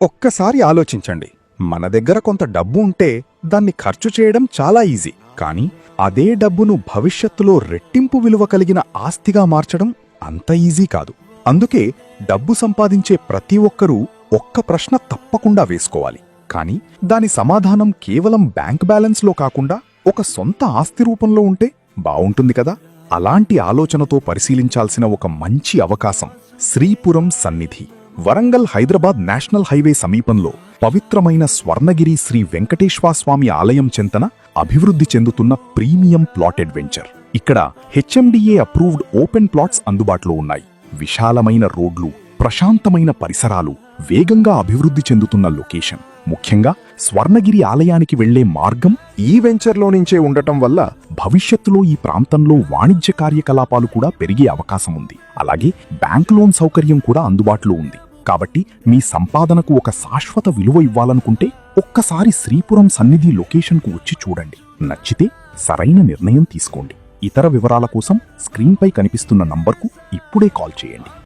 ఒక్కసారి ఆలోచించండి. మన దగ్గర కొంత డబ్బు ఉంటే దాన్ని ఖర్చు చేయడం చాలా ఈజీ. కానీ అదే డబ్బును భవిష్యత్తులో రెట్టింపు విలువ కలిగిన ఆస్తిగా మార్చడం అంత ఈజీ కాదు. అందుకే డబ్బు సంపాదించే ప్రతి ఒక్కరూ ఒక్క ప్రశ్న తప్పకుండా వేసుకోవాలి. కానీ దాని సమాధానం కేవలం బ్యాంక్ బ్యాలెన్స్లో కాకుండా ఒక సొంత ఆస్తి రూపంలో ఉంటే బావుంటుంది కదా. అలాంటి ఆలోచనతో పరిశీలించాల్సిన ఒక మంచి అవకాశం శ్రీపురం సన్నిధి. వరంగల్ హైదరాబాద్ నేషనల్ హైవే సమీపంలో పవిత్రమైన స్వర్ణగిరి శ్రీ వెంకటేశ్వరస్వామి ఆలయం చెంతన అభివృద్ధి చెందుతున్న ప్రీమియం ప్లాటెడ్ వెంచర్. ఇక్కడ హెచ్ఎండిఏ అప్రూవ్డ్ ఓపెన్ ప్లాట్స్ అందుబాటులో ఉన్నాయి. విశాలమైన రోడ్లు, ప్రశాంతమైన పరిసరాలు, వేగంగా అభివృద్ధి చెందుతున్న లొకేషన్. ముఖ్యంగా స్వర్ణగిరి ఆలయానికి వెళ్లే మార్గం ఈ వెంచర్లో నుంచే ఉండటం వల్ల భవిష్యత్తులో ఈ ప్రాంతంలో వాణిజ్య కార్యకలాపాలు కూడా పెరిగే అవకాశం ఉంది. అలాగే బ్యాంక్ లోన్ సౌకర్యం కూడా అందుబాటులో ఉంది. కాబట్టి మీ సంపాదనకు ఒక శాశ్వత విలువ ఇవ్వాలనుకుంటే ఒక్కసారి శ్రీపురం సన్నిధి లొకేషన్కు వచ్చి చూడండి. నచ్చితే సరైన నిర్ణయం తీసుకోండి. ఇతర వివరాల కోసం స్క్రీన్పై కనిపిస్తున్న నంబర్కు ఇప్పుడే కాల్ చేయండి.